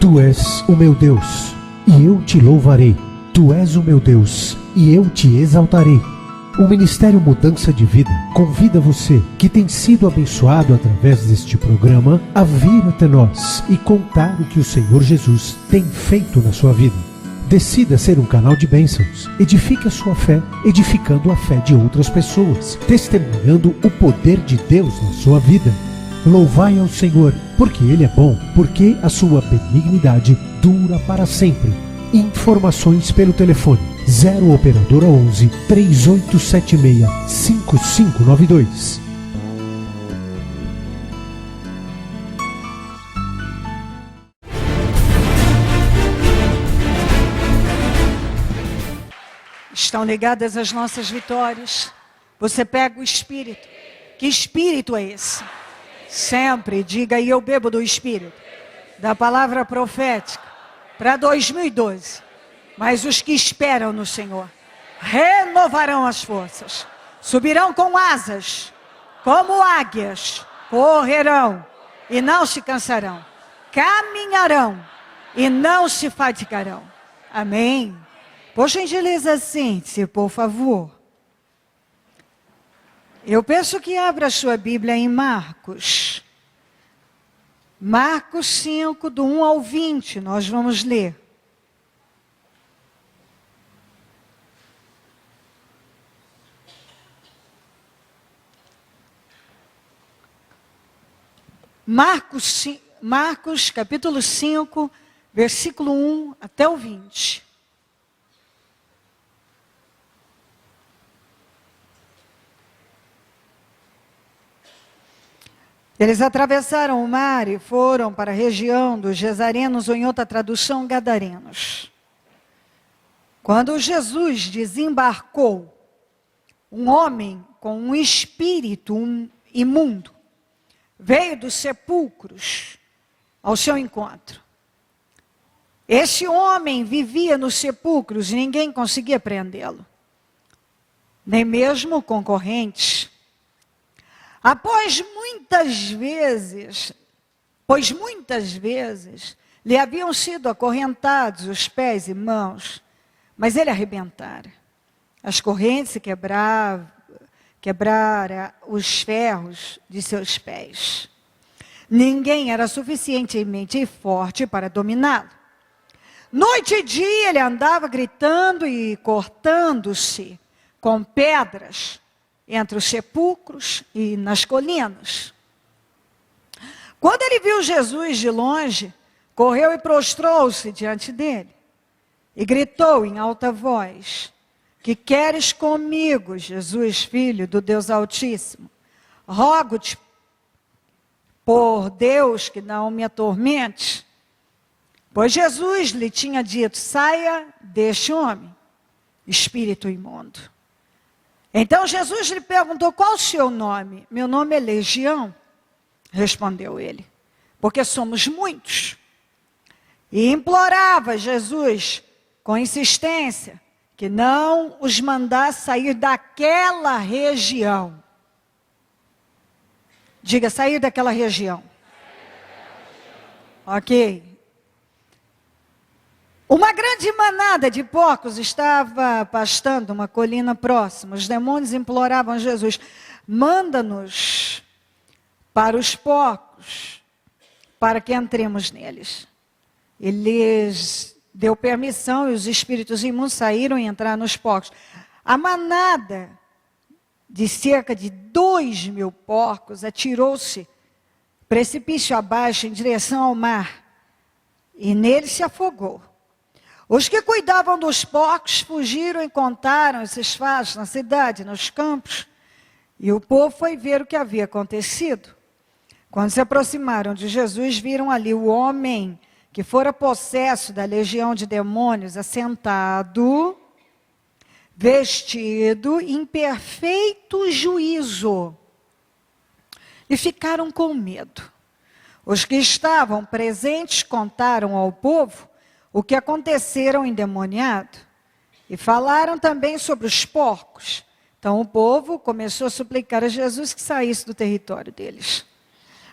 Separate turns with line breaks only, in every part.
Tu és o meu Deus, e eu te louvarei. Tu és o meu Deus, e eu te exaltarei. O Ministério Mudança de Vida convida você, que tem sido abençoado através deste programa, a vir até nós e contar o que o Senhor Jesus tem feito na sua vida. Decida ser um canal de bênçãos. Edifique a sua fé, edificando a fé de outras pessoas, testemunhando o poder de Deus na sua vida. Louvai ao Senhor, porque Ele é bom, porque a sua benignidade dura para sempre. Informações pelo telefone 0 operadora 11 3876 5592.
Estão ligadas as nossas vitórias. Você pega o Espírito. Que Espírito é esse? Sempre diga, e eu bebo do Espírito, da palavra profética, para 2012. Mas os que esperam no Senhor renovarão as forças, subirão com asas, como águias, correrão e não se cansarão, caminharão e não se fatigarão. Amém? Por gentileza, sente-se, por favor. Eu peço que abra a sua Bíblia em Marcos. Marcos 5, do 1 ao 20, nós vamos ler. Marcos capítulo 5, versículo 1 até o 20. Eles atravessaram o mar e foram para a região dos Gesarenos, ou em outra tradução, Gadarenos. Quando Jesus desembarcou, um homem com um espírito imundo veio dos sepulcros ao seu encontro. Esse homem vivia nos sepulcros e ninguém conseguia prendê-lo, nem mesmo concorrentes. Pois muitas vezes lhe haviam sido acorrentados os pés e mãos, mas ele arrebentara. As correntes se quebrara os ferros de seus pés. Ninguém era suficientemente forte para dominá-lo. Noite e dia ele andava gritando e cortando-se com pedras entre os sepulcros e nas colinas. Quando ele viu Jesus de longe, correu e prostrou-se diante dele. E gritou em alta voz: que queres comigo, Jesus, Filho do Deus Altíssimo? Rogo-te, por Deus, que não me atormentes. Pois Jesus lhe tinha dito: saia deste homem, espírito imundo. Então Jesus lhe perguntou: qual o seu nome? Meu nome é Legião, respondeu ele, porque somos muitos. E implorava Jesus com insistência que não os mandasse sair daquela região. Diga, sair daquela região. Ok. Uma grande manada de porcos estava pastando uma colina próxima. Os demônios imploravam a Jesus: manda-nos para os porcos, para que entremos neles. Ele lhes deu permissão e os espíritos imundos saíram e entraram nos porcos. A manada de cerca de 2.000 porcos atirou-se precipício abaixo em direção ao mar e nele se afogou. Os que cuidavam dos porcos fugiram e contaram esses fatos na cidade, nos campos. E o povo foi ver o que havia acontecido. Quando se aproximaram de Jesus, viram ali o homem que fora possesso da legião de demônios, assentado, vestido em perfeito juízo. E ficaram com medo. Os que estavam presentes contaram ao povo o que acontecera ao endemoniado, e falaram também sobre os porcos. Então o povo começou a suplicar a Jesus que saísse do território deles.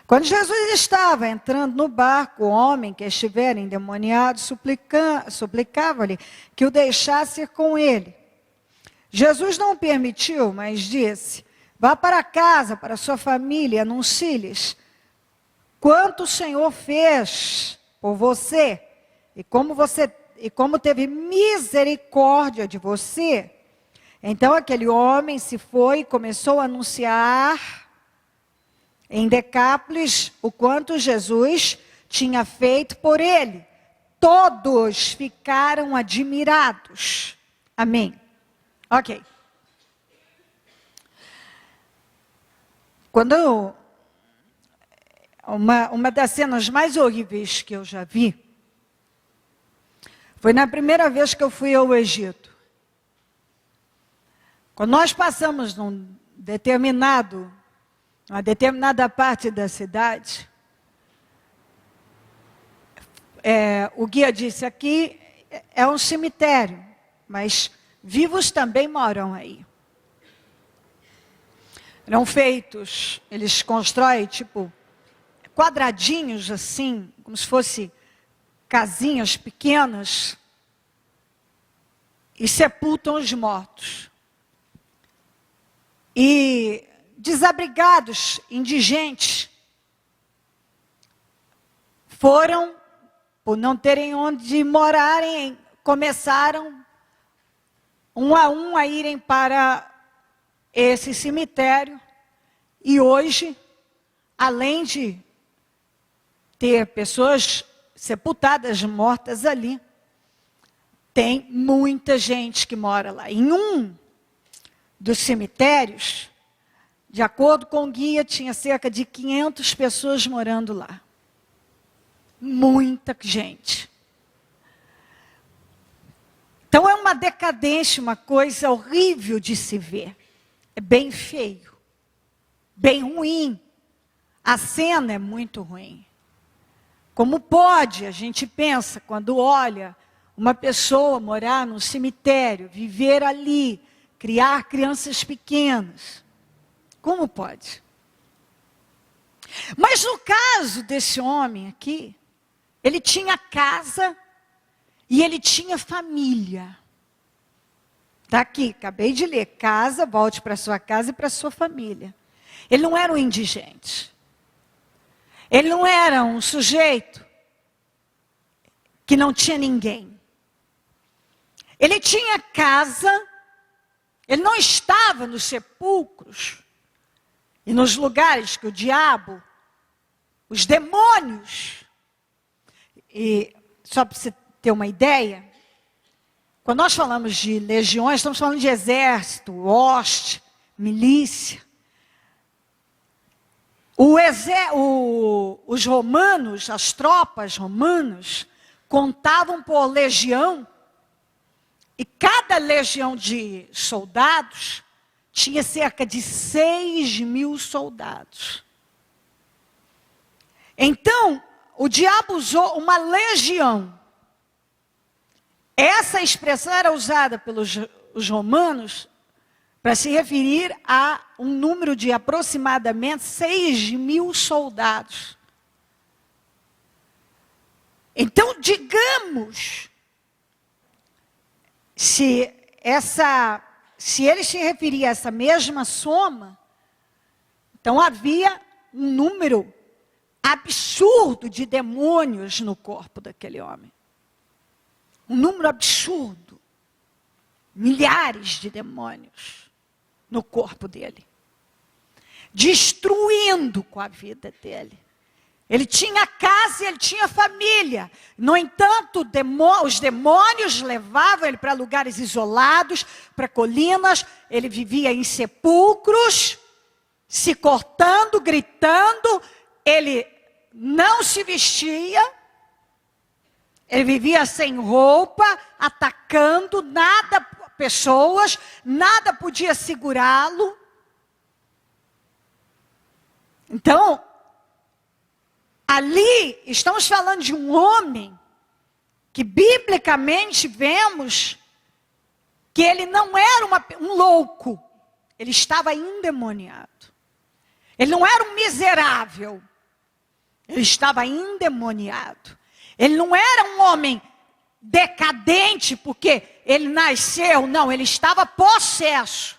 Quando Jesus estava entrando no barco, o homem que estivera endemoniado suplicava-lhe que o deixasse ir com ele. Jesus não permitiu, mas disse: vá para casa, para sua família, anuncie-lhes quanto o Senhor fez por você e como teve misericórdia de você. Então aquele homem se foi e começou a anunciar em Decápolis o quanto Jesus tinha feito por ele. Todos ficaram admirados. Amém. Ok. Quando uma das cenas mais horríveis que eu já vi foi na primeira vez que eu fui ao Egito. Quando nós passamos uma determinada parte da cidade, o guia disse: aqui é um cemitério, mas vivos também moram aí. Eram feitos, eles constroem tipo quadradinhos assim, como se fossem casinhas pequenas, e sepultam os mortos. E desabrigados, indigentes, foram, por não terem onde morarem, começaram um a irem para esse cemitério. E hoje, além de ter pessoas sepultadas, mortas ali, tem muita gente que mora lá. Em um dos cemitérios, de acordo com o guia, tinha cerca de 500 pessoas morando lá. Muita gente. Então é uma decadência, uma coisa horrível de se ver. É bem feio, bem ruim. A cena é muito ruim. Como pode, a gente pensa, quando olha uma pessoa morar num cemitério, viver ali, criar crianças pequenas. Como pode? Mas no caso desse homem aqui, ele tinha casa e ele tinha família. Está aqui, acabei de ler. Casa, volte para sua casa e para sua família. Ele não era um indigente. Ele não era um sujeito que não tinha ninguém. Ele tinha casa, ele não estava nos sepulcros e nos lugares que o diabo, os demônios, e só para você ter uma ideia, quando nós falamos de legiões, estamos falando de exército, hoste, milícia. Os romanos, as tropas romanas, contavam por legião, e cada legião de soldados tinha cerca de 6.000 soldados. Então, o diabo usou uma legião. Essa expressão era usada pelos os romanos para se referir a um número de aproximadamente 6.000 soldados. Então, digamos, se ele se referia a essa mesma soma, então havia um número absurdo de demônios no corpo daquele homem. Um número absurdo. Milhares de demônios no corpo dele. Destruindo com a vida dele. Ele tinha casa e ele tinha família. No entanto, os demônios levavam ele para lugares isolados, para colinas. Ele vivia em sepulcros, se cortando, gritando. Ele não se vestia. Ele vivia sem roupa, atacando, pessoas, nada podia segurá-lo. Então, ali estamos falando de um homem que biblicamente vemos que ele não era um louco, ele estava endemoniado. Ele não era um miserável, Ele estava endemoniado. Ele não era um homem decadente porque ele nasceu, não, ele estava possesso.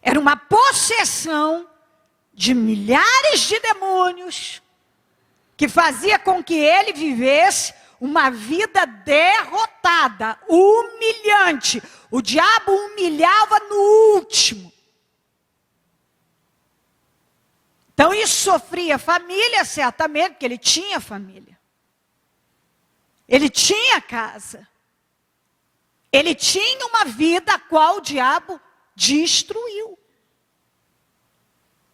Era uma possessão de milhares de demônios que fazia com que ele vivesse uma vida derrotada, humilhante. O diabo humilhava no último. Então isso sofria a família, certamente, porque ele tinha família. Ele tinha casa. Ele tinha uma vida a qual o diabo destruiu.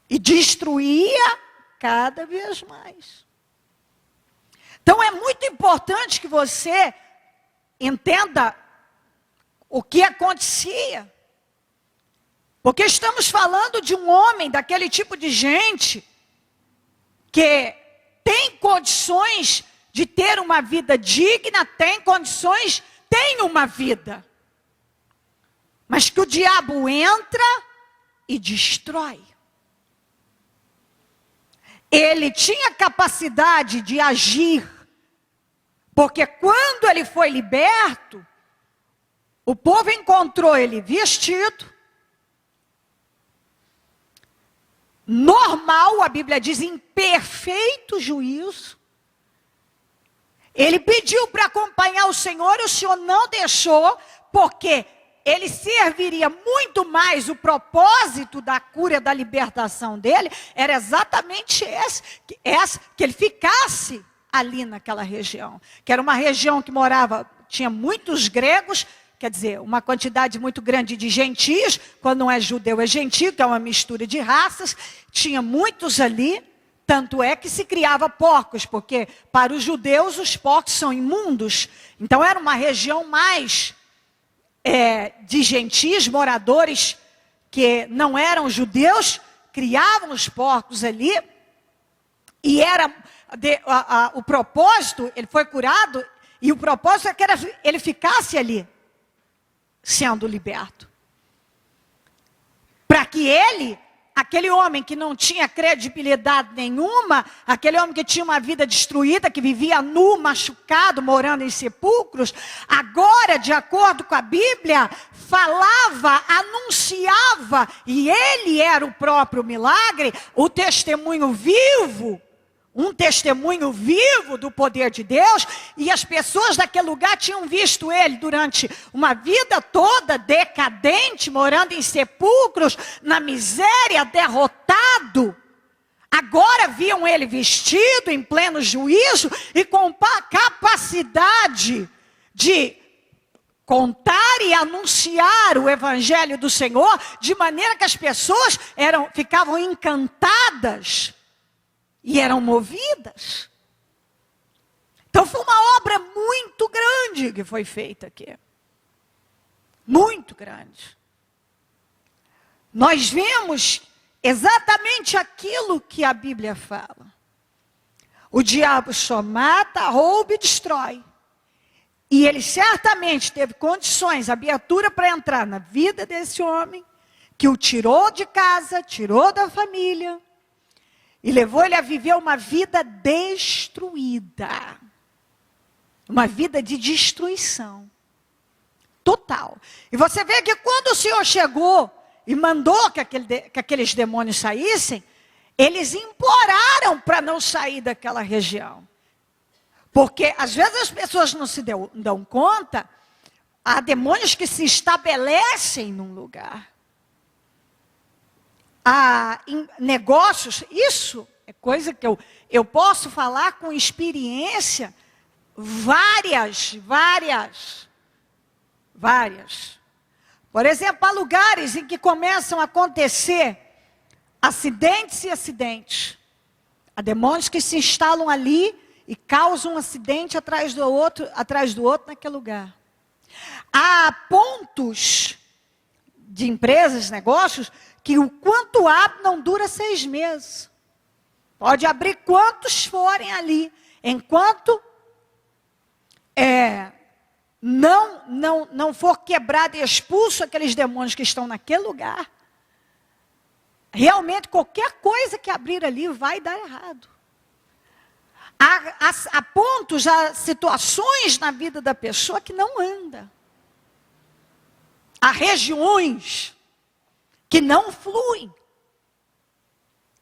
E destruía cada vez mais. Então é muito importante que você entenda o que acontecia. Porque estamos falando de um homem, daquele tipo de gente, que tem condições de ter uma vida digna, tem condições, tem uma vida. Mas que o diabo entra e destrói. Ele tinha capacidade de agir, porque quando ele foi liberto, o povo encontrou ele vestido, normal, a Bíblia diz, em perfeito juízo. Ele pediu para acompanhar o Senhor não deixou, porque ele serviria muito mais, o propósito da cura, da libertação dele, era exatamente esse, que ele ficasse ali naquela região, que era uma região que tinha muitos gregos, quer dizer, uma quantidade muito grande de gentios, quando não é judeu é gentio, que é uma mistura de raças, tinha muitos ali, tanto é que se criava porcos, porque para os judeus os porcos são imundos, então era uma região mais de gentios, moradores que não eram judeus, criavam os porcos ali, e era o propósito, ele foi curado, e o propósito é que ele ficasse ali, sendo liberto. Para que ele, aquele homem que não tinha credibilidade nenhuma, aquele homem que tinha uma vida destruída, que vivia nu, machucado, morando em sepulcros, agora, de acordo com a Bíblia, falava, anunciava, e ele era o próprio milagre, o testemunho vivo, um testemunho vivo do poder de Deus, e as pessoas daquele lugar tinham visto ele durante uma vida toda decadente, morando em sepulcros, na miséria, derrotado. Agora viam ele vestido em pleno juízo e com capacidade de contar e anunciar o evangelho do Senhor, de maneira que as pessoas ficavam encantadas e eram movidas. Então foi uma obra muito grande que foi feita aqui. Muito grande. Nós vemos exatamente aquilo que a Bíblia fala. O diabo só mata, rouba e destrói. E ele certamente teve condições, abertura para entrar na vida desse homem, que o tirou de casa, tirou da família, e levou ele a viver uma vida destruída. Uma vida de destruição. Total. E você vê que quando o Senhor chegou e mandou que aqueles demônios saíssem, eles imploraram para não sair daquela região. Porque às vezes as pessoas não se dão conta, há demônios que se estabelecem num lugar. Em negócios, isso é coisa que eu posso falar com experiência, várias. Por exemplo, há lugares em que começam a acontecer acidentes e acidentes. Há demônios que se instalam ali e causam um acidente atrás do outro naquele lugar. Há pontos de empresas, negócios, que o quanto abre não dura 6 meses. Pode abrir quantos forem ali. Enquanto não for quebrado e expulso aqueles demônios que estão naquele lugar, Realmente, qualquer coisa que abrir ali vai dar errado. Há pontos, há situações na vida da pessoa que não anda. Há regiões que não fluem.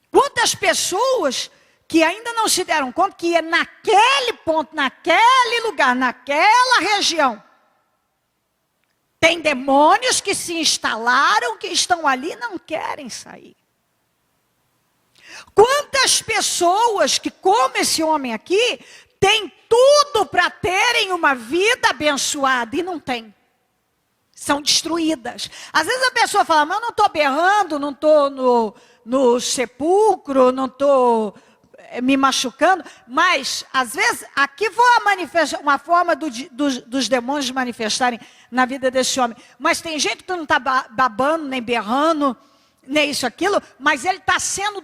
Quantas pessoas que ainda não se deram conta que é naquele ponto, naquele lugar, naquela região, tem demônios que se instalaram, que estão ali e não querem sair. Quantas pessoas que, como esse homem aqui, têm tudo para terem uma vida abençoada e não tem. São destruídas. Às vezes a pessoa fala, mas eu não estou berrando, não estou no sepulcro, não estou me machucando. Mas, às vezes, aqui foi uma forma dos demônios manifestarem na vida desse homem. Mas tem gente que não está babando, nem berrando, nem isso, aquilo, mas ele está sendo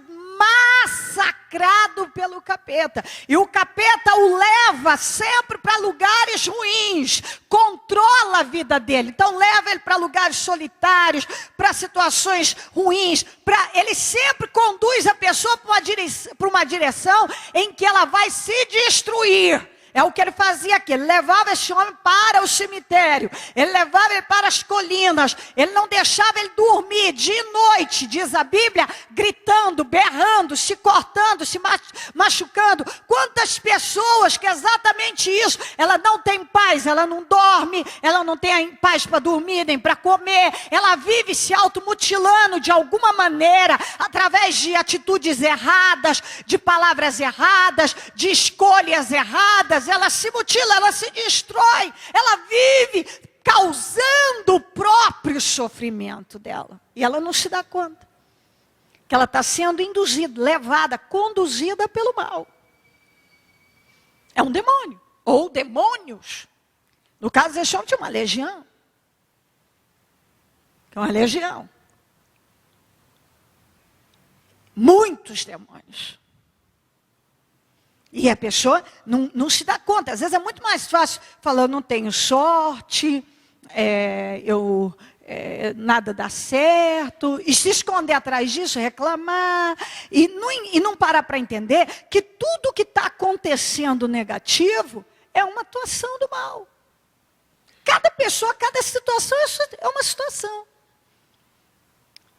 massacrado pelo capeta. E o capeta o leva sempre para lugares ruins. Controla a vida dele. Então leva ele para lugares solitários, para situações ruins. Ele sempre conduz a pessoa para uma direção em que ela vai se destruir. É o que ele fazia aqui. Ele levava esse homem para o cemitério. Ele levava ele para as colinas. Ele não deixava ele dormir de noite, diz a Bíblia, gritando, berrando, se cortando, se machucando. Quantas pessoas que é exatamente isso. Ela não tem paz, ela não dorme, ela não tem paz para dormir, nem para comer. Ela vive se automutilando de alguma maneira, através de atitudes erradas, de palavras erradas, de escolhas erradas. Ela se mutila, ela se destrói, ela vive causando o próprio sofrimento dela. E ela não se dá conta que ela está sendo induzida, levada, conduzida pelo mal. É um demônio, ou demônios. No caso desse homem tinha uma legião. É uma legião. Muitos demônios. E a pessoa não se dá conta. Às vezes é muito mais fácil falar, eu não tenho sorte, nada dá certo, e se esconder atrás disso, reclamar, e não parar para entender que tudo que está acontecendo negativo é uma atuação do mal. Cada pessoa, cada situação é uma situação.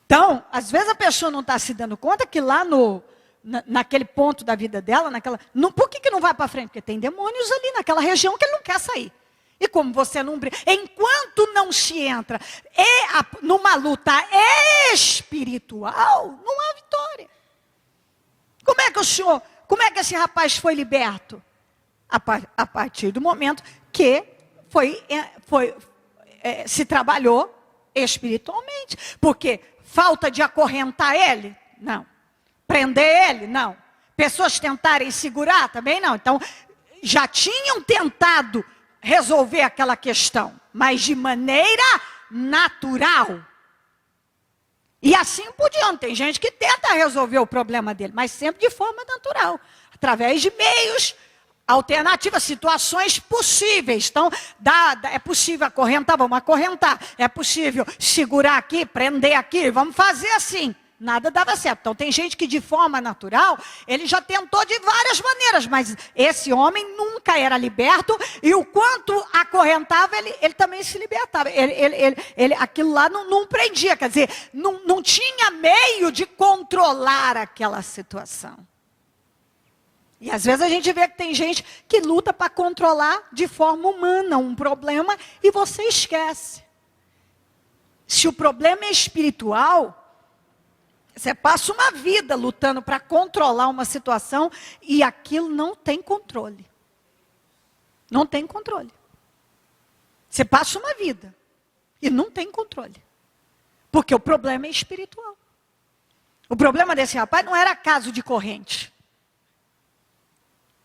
Então, às vezes a pessoa não está se dando conta que lá naquele ponto da vida dela, por que não vai para frente? Porque tem demônios ali naquela região que ele não quer sair. E como você não briga, enquanto não se entra numa luta espiritual, não há vitória. Como é que esse rapaz foi liberto? A partir do momento que se trabalhou espiritualmente. Porque falta de acorrentar ele? Não. Prender ele? Não. Pessoas tentarem segurar? Também não. Então, já tinham tentado resolver aquela questão, mas de maneira natural. E assim por diante. Tem gente que tenta resolver o problema dele, mas sempre de forma natural. Através de meios alternativas, situações possíveis. Então, é possível acorrentar, vamos acorrentar. É possível segurar aqui, prender aqui, vamos fazer assim. Nada dava certo. Então tem gente que de forma natural, ele já tentou de várias maneiras, mas esse homem nunca era liberto, e o quanto acorrentava, ele também se libertava. Aquilo lá não prendia, quer dizer, não tinha meio de controlar aquela situação. E às vezes a gente vê que tem gente que luta para controlar de forma humana um problema, e você esquece. Se o problema é espiritual, você passa uma vida lutando para controlar uma situação e aquilo não tem controle. Não tem controle. Você passa uma vida e não tem controle. Porque o problema é espiritual. O problema desse rapaz não era caso de corrente.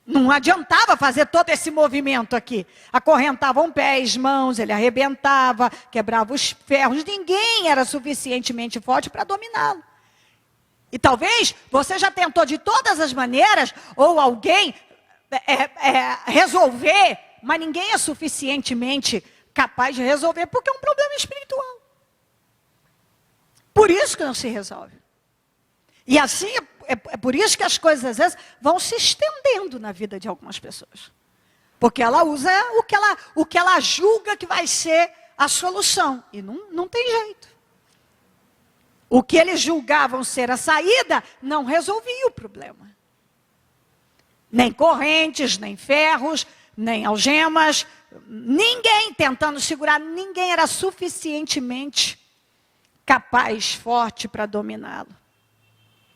Não adiantava fazer todo esse movimento aqui. Acorrentavam pés, mãos, ele arrebentava, quebrava os ferros. Ninguém era suficientemente forte para dominá-lo. E talvez você já tentou de todas as maneiras, ou alguém resolver, mas ninguém é suficientemente capaz de resolver, porque é um problema espiritual. Por isso que não se resolve. E assim, é por isso que as coisas às vezes vão se estendendo na vida de algumas pessoas. Porque ela usa o que ela julga que vai ser a solução. E não tem jeito. O que eles julgavam ser a saída, não resolvia o problema. Nem correntes, nem ferros, nem algemas. Ninguém tentando segurar, ninguém era suficientemente capaz, forte para dominá-lo.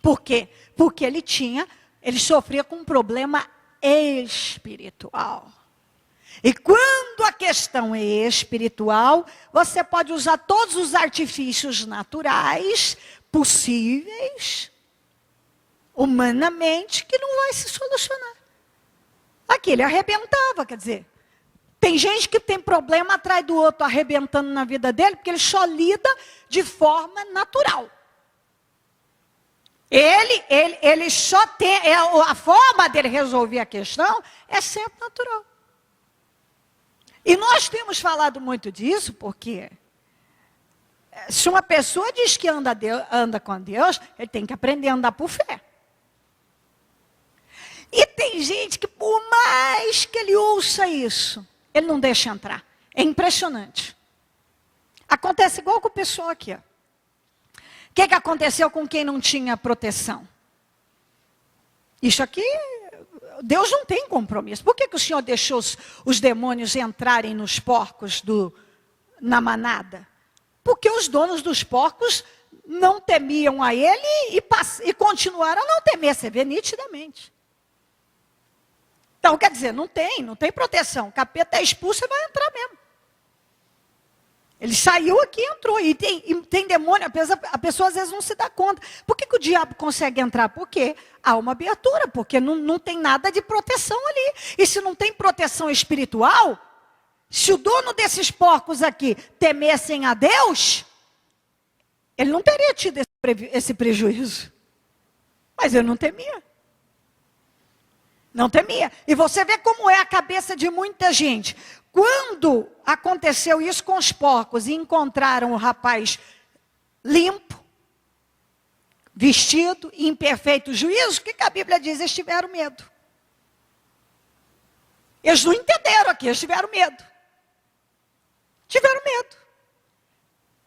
Por quê? Porque ele sofria com um problema espiritual. E quando a questão é espiritual, você pode usar todos os artifícios naturais possíveis, humanamente, que não vai se solucionar. Aqui ele arrebentava, quer dizer, tem gente que tem problema atrás do outro arrebentando na vida dele, porque ele só lida de forma natural. Ele só tem, a forma dele resolver a questão é sempre natural. E nós temos falado muito disso, porque se uma pessoa diz que anda com Deus, ele tem que aprender a andar por fé. E tem gente que, por mais que ele ouça isso, ele não deixa entrar. É impressionante. Acontece igual com o pessoal aqui, ó. O que aconteceu com quem não tinha proteção? Isso aqui, Deus não tem compromisso. Por que o Senhor deixou os demônios entrarem nos porcos na manada? Porque os donos dos porcos não temiam a ele e continuaram a não temer. Você vê nitidamente. Então, quer dizer, não tem proteção. O capeta é expulso e vai entrar mesmo. Ele saiu aqui e entrou. E tem demônio, a pessoa às vezes não se dá conta. Por que o diabo consegue entrar? Porque há uma abertura, porque não tem nada de proteção ali. E se não tem proteção espiritual, se o dono desses porcos aqui temessem a Deus, ele não teria tido esse prejuízo. Mas ele não temia. Não temia. E você vê como é a cabeça de muita gente. Quando aconteceu isso com os porcos e encontraram o rapaz limpo, vestido, em perfeito juízo, o que a Bíblia diz? Eles tiveram medo. Eles não entenderam aqui, eles tiveram medo. Tiveram medo.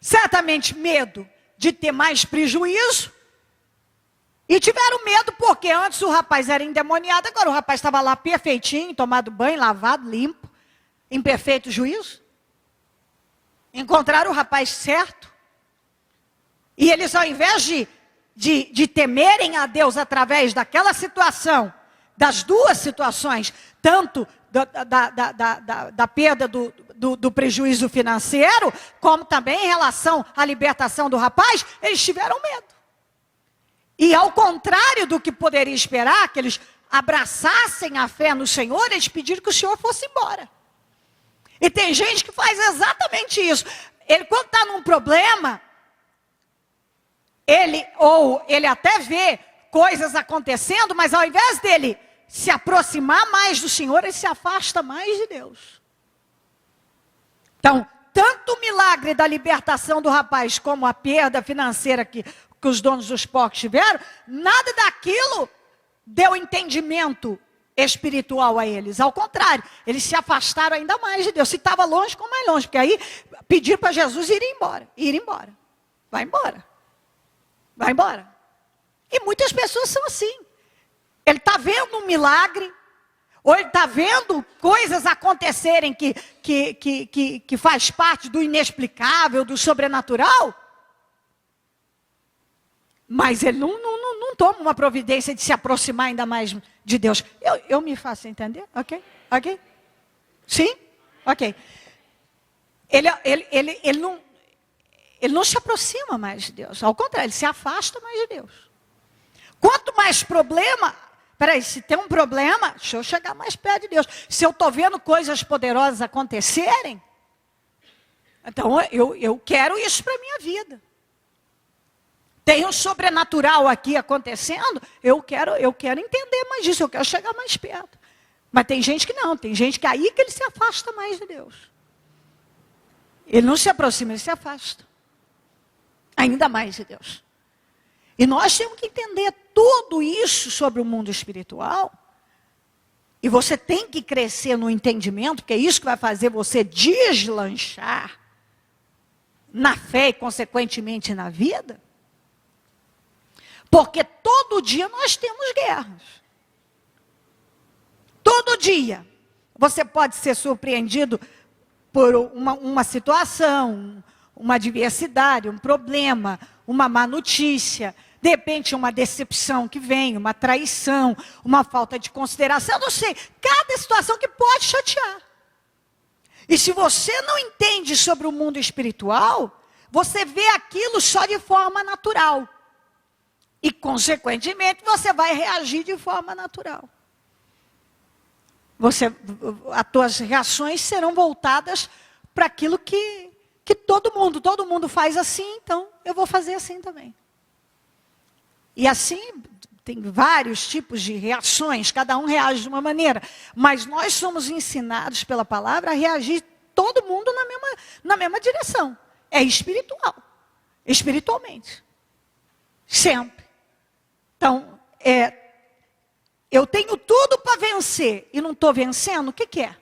Certamente medo de ter mais prejuízo. E tiveram medo porque antes o rapaz era endemoniado, agora o rapaz estava lá perfeitinho, tomado banho, lavado, limpo, em perfeito juízo. Encontraram o rapaz certo. E eles, ao invés de temerem a Deus através daquela situação, das duas situações, tanto da perda do prejuízo financeiro, como também em relação à libertação do rapaz, eles tiveram medo. E ao contrário do que poderia esperar, que eles abraçassem a fé no Senhor, eles pediram que o Senhor fosse embora. E tem gente que faz exatamente isso. Ele, quando está num problema, ele até vê coisas acontecendo, mas ao invés dele se aproximar mais do Senhor, ele se afasta mais de Deus. Então, tanto o milagre da libertação do rapaz, como a perda financeira que os donos dos porcos tiveram, nada daquilo deu entendimento espiritual a eles. Ao contrário, eles se afastaram ainda mais de Deus. Se estava longe, ficou mais longe. Porque aí pediram para Jesus ir embora. Ir embora. Vai embora. Vai embora. E muitas pessoas são assim. Ele está vendo um milagre, ou ele está vendo coisas acontecerem que faz parte do inexplicável, do sobrenatural, mas ele não toma uma providência de se aproximar ainda mais de Deus. Eu me faço entender? Ok? Ok? Sim? Ok. Ele não se aproxima mais de Deus. Ao contrário, ele se afasta mais de Deus. Quanto mais problema... Peraí, se tem um problema, deixa eu chegar mais perto de Deus. Se eu estou vendo coisas poderosas acontecerem, então eu quero isso para a minha vida. Tem um sobrenatural aqui acontecendo, eu quero entender mais disso, eu quero chegar mais perto. Mas tem gente que não, tem gente que aí que ele se afasta mais de Deus. Ele não se aproxima, ele se afasta. Ainda mais de Deus. E nós temos que entender tudo isso sobre o mundo espiritual. E você tem que crescer no entendimento, porque é isso que vai fazer você deslanchar na fé e, consequentemente, na vida. Porque todo dia nós temos guerras. Todo dia. Você pode ser surpreendido por uma situação, uma adversidade, um problema, uma má notícia. De repente, uma decepção que vem, uma traição, uma falta de consideração. Eu não sei, cada situação que pode chatear. E se você não entende sobre o mundo espiritual, você vê aquilo só de forma natural. E, consequentemente, você vai reagir de forma natural. As tuas reações serão voltadas para aquilo que todo mundo faz assim, então eu vou fazer assim também. E assim, tem vários tipos de reações, cada um reage de uma maneira. Mas nós somos ensinados pela palavra a reagir todo mundo na mesma direção. É espiritual, espiritualmente. Sempre. Então, eu tenho tudo para vencer e não estou vencendo, o que é?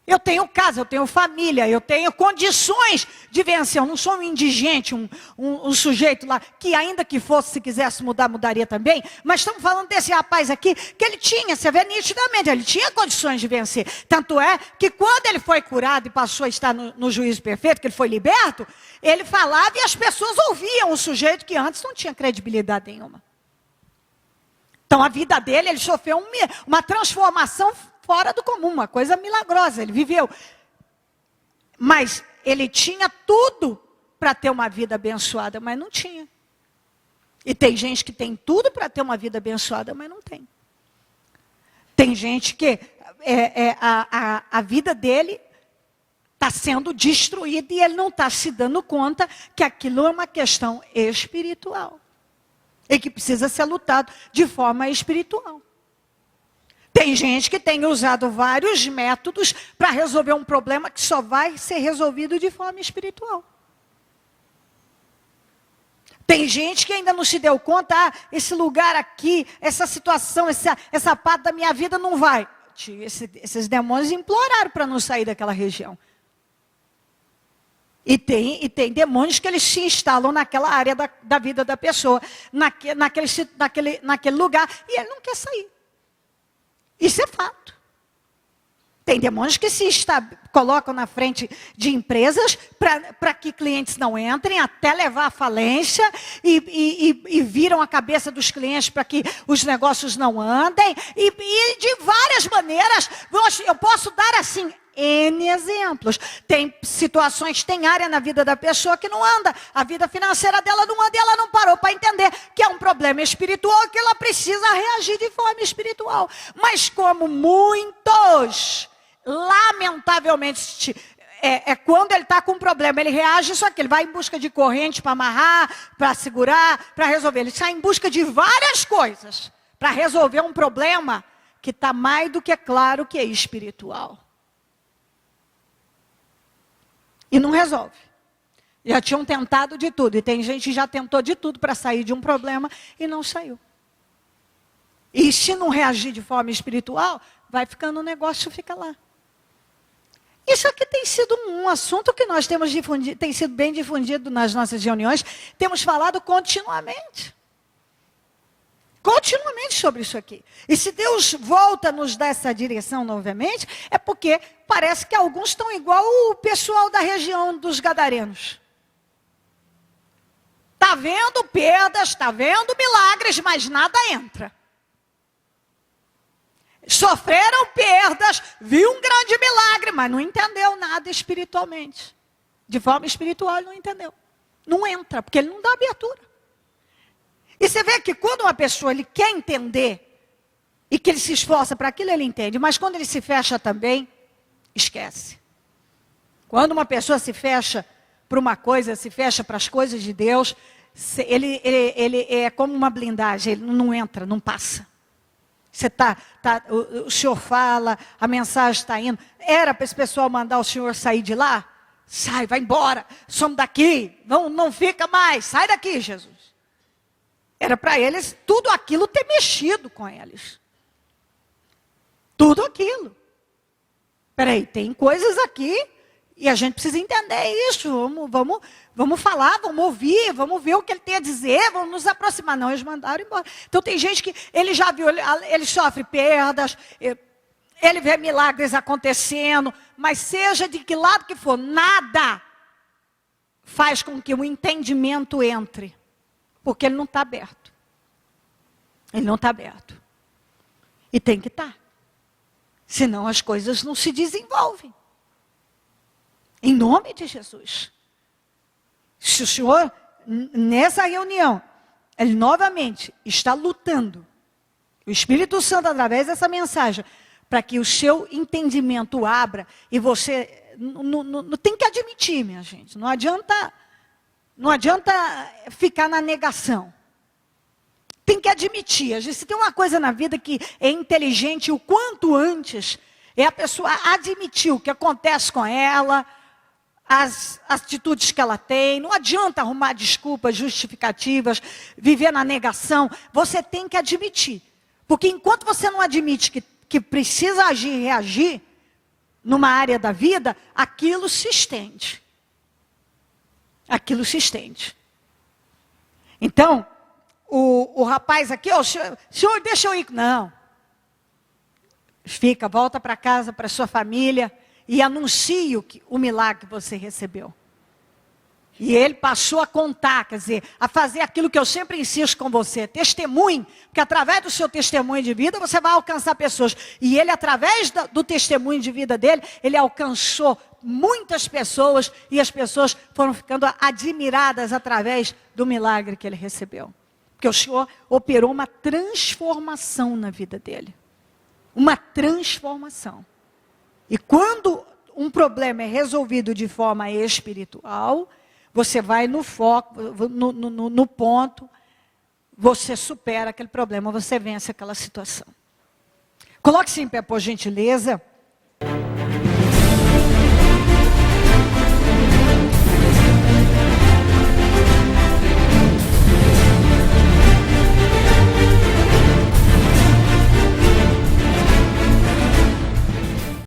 Eu tenho casa, eu tenho família, eu tenho condições de vencer. Eu não sou um indigente, um sujeito lá, que ainda que fosse, se quisesse mudar, mudaria também. Mas estamos falando desse rapaz aqui, que ele tinha, você vê nitidamente, ele tinha condições de vencer. Tanto é que quando ele foi curado e passou a estar no juízo perfeito, que ele foi liberto, ele falava e as pessoas ouviam o sujeito que antes não tinha credibilidade nenhuma. Então a vida dele, ele sofreu uma transformação fora do comum, uma coisa milagrosa, ele viveu. Mas ele tinha tudo para ter uma vida abençoada, mas não tinha. E tem gente que tem tudo para ter uma vida abençoada, mas não tem. Tem gente que a vida dele está sendo destruída e ele não está se dando conta que aquilo é uma questão espiritual. E que precisa ser lutado de forma espiritual. Tem gente que tem usado vários métodos para resolver um problema que só vai ser resolvido de forma espiritual. Tem gente que ainda não se deu conta, esse lugar aqui, essa situação, essa parte da minha vida não vai. Esses demônios imploraram para não sair daquela região. E tem demônios que eles se instalam naquela área da vida da pessoa, naquele lugar, e ele não quer sair. Isso é fato. Tem demônios que colocam na frente de empresas para que clientes não entrem, até levar à falência, e viram a cabeça dos clientes para que os negócios não andem, e de várias maneiras. Eu posso dar assim N exemplos. Tem situações, tem área na vida da pessoa que não anda. A vida financeira dela não anda e ela não parou para entender que é um problema espiritual, que ela precisa reagir de forma espiritual. Mas como muitos, lamentavelmente, quando ele está com um problema, ele reage, só que ele vai em busca de corrente para amarrar, para segurar, para resolver. Ele sai em busca de várias coisas para resolver um problema que está mais do que claro que é espiritual. E não resolve. Já tinham tentado de tudo. E tem gente que já tentou de tudo para sair de um problema e não saiu. E se não reagir de forma espiritual, vai ficando o negócio, fica lá. Isso aqui tem sido um assunto que nós temos difundido, tem sido bem difundido nas nossas reuniões. Temos falado continuamente. Continuamente sobre isso aqui. E se Deus volta a nos dar essa direção novamente, é porque parece que alguns estão igual o pessoal da região dos Gadarenos. Está vendo perdas, está vendo milagres, mas nada entra. Sofreram perdas, viu um grande milagre, mas não entendeu nada espiritualmente. De forma espiritual ele não entendeu. Não entra, porque ele não dá abertura. E você vê que quando uma pessoa ele quer entender e que ele se esforça para aquilo, ele entende. Mas quando ele se fecha também, esquece. Quando uma pessoa se fecha para uma coisa, se fecha para as coisas de Deus, ele é como uma blindagem, ele não entra, não passa. O senhor fala, a mensagem está indo. Era para esse pessoal mandar o senhor sair de lá? Sai, vai embora, somos daqui, não fica mais, sai daqui, Jesus. Era para eles, tudo aquilo ter mexido com eles. Tudo aquilo. Peraí, tem coisas aqui e a gente precisa entender isso. Vamos falar, vamos ouvir, vamos ver o que ele tem a dizer, vamos nos aproximar. Não, eles mandaram embora. Então tem gente que ele já viu, ele sofre perdas, ele vê milagres acontecendo, mas seja de que lado que for, nada faz com que o entendimento entre. Porque ele não está aberto. Ele não está aberto. E tem que estar. Senão as coisas não se desenvolvem. Em nome de Jesus. Se o Senhor, nessa reunião, ele novamente está lutando, o Espírito Santo, através dessa mensagem, para que o seu entendimento abra, e você não tem que admitir, minha gente. Não adianta ficar na negação. Tem que admitir. Se tem uma coisa na vida que é inteligente o quanto antes, é a pessoa admitir o que acontece com ela, as atitudes que ela tem. Não adianta arrumar desculpas, justificativas, viver na negação. Você tem que admitir. Porque enquanto você não admite que precisa agir e reagir numa área da vida, aquilo se estende. Aquilo se estende. Então, o rapaz aqui, senhor, deixa eu ir. Não. Fica, volta para casa, para sua família, e anuncie o milagre que você recebeu. E ele passou a contar, quer dizer, a fazer aquilo que eu sempre insisto com você, testemunhe, porque através do seu testemunho de vida, você vai alcançar pessoas. E ele, através do testemunho de vida dele, ele alcançou muitas pessoas, e as pessoas foram ficando admiradas através do milagre que ele recebeu. Porque o Senhor operou uma transformação na vida dele. Uma transformação. E quando um problema é resolvido de forma espiritual, você vai no foco, no ponto, você supera aquele problema, você vence aquela situação. Coloque-se em pé, por gentileza.